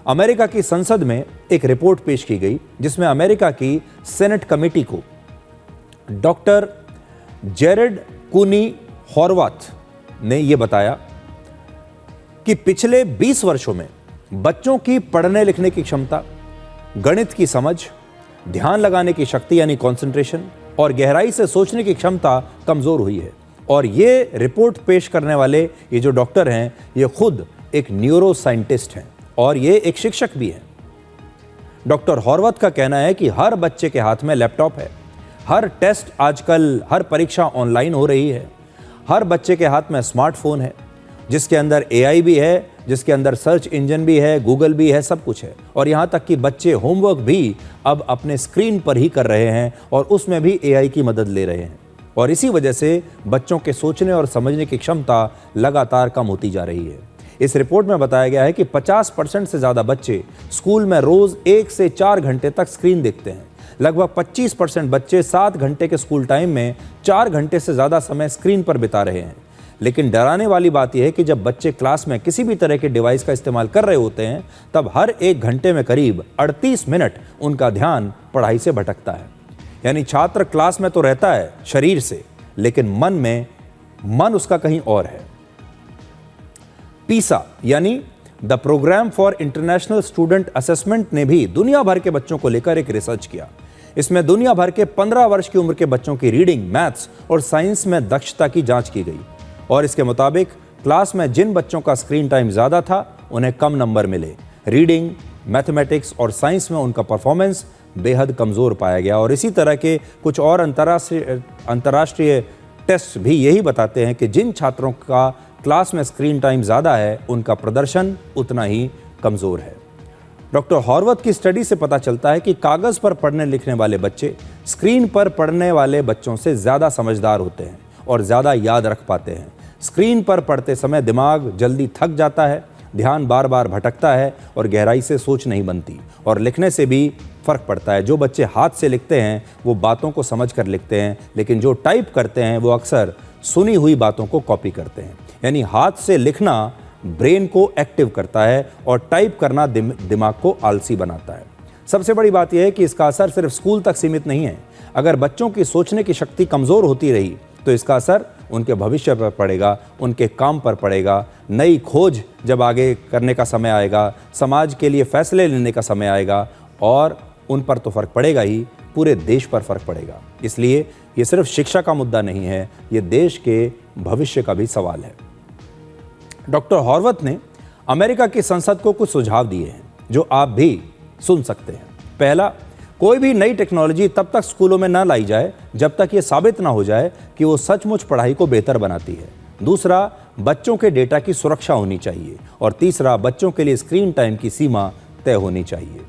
America की संसद में एक रिपोर्ट पेश की गई जिसमें अमेरिका की सेनेट कमेटी को डॉक्टर जेरेड कूनी हॉर्वाथ ने यह बताया कि पिछले 20 वर्षों में बच्चों की पढ़ने लिखने की क्षमता, गणित की समझ, ध्यान लगाने की शक्ति यानी कंसंट्रेशन और गहराई से सोचने की क्षमता कमजोर हुई है। और ये रिपोर्ट पेश करने वाले ये जो डॉक्टर हैं, ये खुद एक न्यूरो साइंटिस्ट हैं और ये एक शिक्षक भी हैं। डॉक्टर हॉर्वथ का कहना है कि हर बच्चे के हाथ में लैपटॉप है, हर टेस्ट आजकल, हर परीक्षा ऑनलाइन हो रही है, हर बच्चे के हाथ में स्मार्टफोन है जिसके अंदर AI भी है, जिसके अंदर सर्च इंजन भी है, गूगल भी है, सब कुछ है। और यहाँ तक कि बच्चे होमवर्क भी अब अपने स्क्रीन पर ही कर रहे हैं और उसमें भी AI की मदद ले रहे हैं। और इसी वजह से बच्चों के सोचने और समझने की क्षमता लगातार कम होती जा रही है। इस रिपोर्ट में बताया गया है कि 50% से ज़्यादा बच्चे स्कूल में रोज़ 1 से 4 घंटे तक स्क्रीन देखते हैं। लगभग 25% बच्चे 7 घंटे के स्कूल टाइम में 4 घंटे से ज़्यादा समय स्क्रीन पर बिता रहे हैं। लेकिन डराने वाली बात यह है कि जब बच्चे क्लास में किसी भी तरह के डिवाइस का इस्तेमाल कर रहे होते हैं, तब हर 1 घंटे में करीब 38 मिनट उनका ध्यान पढ़ाई से भटकता है। यानी छात्र क्लास में तो रहता है शरीर से, लेकिन मन उसका कहीं और है। पीसा यानी the programme for international student assessment ने भी दुनिया भर के बच्चों को लेकर एक रिसर्च किया। इसमें दुनिया भर के 15 वर्ष की उम्र के बच्चों की रीडिंग, मैथ्स और साइंस में दक्षता की जांच की गई और इसके मुताबिक क्लास में जिन बच्चों का स्क्रीन टाइम ज़्यादा था उन्हें कम नंबर मिले। रीडिंग, मैथमेटिक्स और साइंस में उनका परफॉर्मेंस बेहद कमज़ोर पाया गया। और इसी तरह के कुछ और अंतर्राष्ट्रीय टेस्ट भी यही बताते हैं कि जिन छात्रों का क्लास में स्क्रीन टाइम ज़्यादा है उनका प्रदर्शन उतना ही कमज़ोर है। डॉक्टर हॉर्वथ की स्टडी से पता चलता है कि कागज़ पर पढ़ने लिखने वाले बच्चे स्क्रीन पर पढ़ने वाले बच्चों से ज़्यादा समझदार होते हैं और ज़्यादा याद रख पाते हैं। स्क्रीन पर पढ़ते समय दिमाग जल्दी थक जाता है, ध्यान बार बार भटकता है और गहराई से सोच नहीं बनती। और लिखने से भी फ़र्क पड़ता है। जो बच्चे हाथ से लिखते हैं वो बातों को समझ कर लिखते हैं, लेकिन जो टाइप करते हैं वो अक्सर सुनी हुई बातों को कॉपी करते हैं। यानी हाथ से लिखना ब्रेन को एक्टिव करता है और टाइप करना दिमाग को आलसी बनाता है। सबसे बड़ी बात यह है कि इसका असर सिर्फ स्कूल तक सीमित नहीं है। अगर बच्चों की सोचने की शक्ति कमज़ोर होती रही तो इसका असर उनके भविष्य पर पड़ेगा, उनके काम पर पड़ेगा। नई खोज जब आगे करने का समय आएगा, समाज के लिए फैसले लेने का समय आएगा और उन पर तो फ़र्क पड़ेगा ही, पूरे देश पर फ़र्क पड़ेगा। इसलिए ये सिर्फ शिक्षा का मुद्दा नहीं है, ये देश के भविष्य का भी सवाल है। डॉक्टर हॉर्वथ ने अमेरिका की संसद को कुछ सुझाव दिए हैं जो आप भी सुन सकते हैं। पहला, कोई भी नई टेक्नोलॉजी तब तक स्कूलों में ना लाई जाए जब तक ये साबित ना हो जाए कि वो सचमुच पढ़ाई को बेहतर बनाती है। दूसरा, बच्चों के डेटा की सुरक्षा होनी चाहिए। और तीसरा, बच्चों के लिए स्क्रीन टाइम की सीमा तय होनी चाहिए।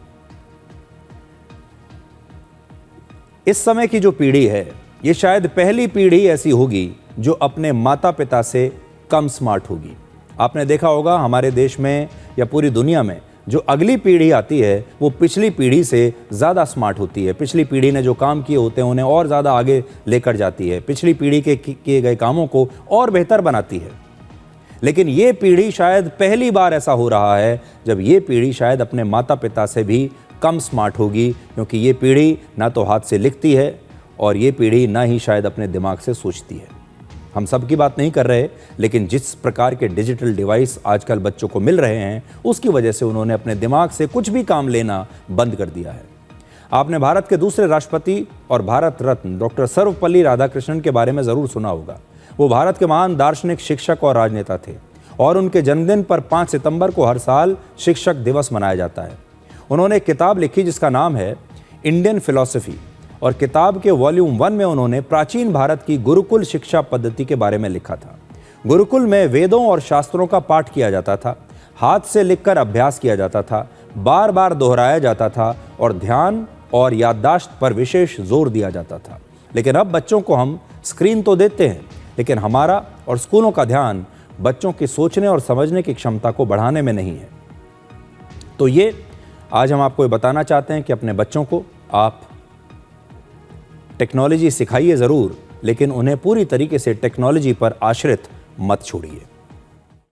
इस समय की जो पीढ़ी है, ये शायद पहली पीढ़ी ऐसी होगी जो अपने माता पिता से कम स्मार्ट होगी। आपने देखा होगा हमारे देश में या पूरी दुनिया में जो अगली पीढ़ी आती है वो पिछली पीढ़ी से ज़्यादा स्मार्ट होती है। पिछली पीढ़ी ने जो काम किए होते हैं उन्हें और ज़्यादा आगे लेकर जाती है, पिछली पीढ़ी के किए गए कामों को और बेहतर बनाती है। लेकिन ये पीढ़ी शायद पहली बार ऐसा हो रहा है जब ये पीढ़ी शायद अपने माता पिता से भी कम स्मार्ट होगी, क्योंकि ये पीढ़ी ना तो हाथ से लिखती है और ये पीढ़ी ना ही शायद अपने दिमाग से सोचती है। हम सब की बात नहीं कर रहे, लेकिन जिस प्रकार के डिजिटल डिवाइस आजकल बच्चों को मिल रहे हैं उसकी वजह से उन्होंने अपने दिमाग से कुछ भी काम लेना बंद कर दिया है। आपने भारत के दूसरे राष्ट्रपति और भारत रत्न डॉक्टर सर्वपल्ली राधाकृष्णन के बारे में ज़रूर सुना होगा। वो भारत के महान दार्शनिक, शिक्षक और राजनेता थे और उनके जन्मदिन पर 5 सितंबर को हर साल शिक्षक दिवस मनाया जाता है। उन्होंने एक किताब लिखी जिसका नाम है इंडियन फिलॉसफी, और किताब के वॉल्यूम 1 में उन्होंने प्राचीन भारत की गुरुकुल शिक्षा पद्धति के बारे में लिखा था। गुरुकुल में वेदों और शास्त्रों का पाठ किया जाता था, हाथ से लिखकर अभ्यास किया जाता था, बार बार दोहराया जाता था और ध्यान और याददाश्त पर विशेष जोर दिया जाता था। लेकिन अब बच्चों को हम स्क्रीन तो देते हैं, लेकिन हमारा और स्कूलों का ध्यान बच्चों की सोचने और समझने की क्षमता को बढ़ाने में नहीं है। तो ये आज हम आपको ये बताना चाहते हैं कि अपने बच्चों को आप टेक्नोलॉजी सिखाइए ज़रूर, लेकिन उन्हें पूरी तरीके से टेक्नोलॉजी पर आश्रित मत छोड़िए।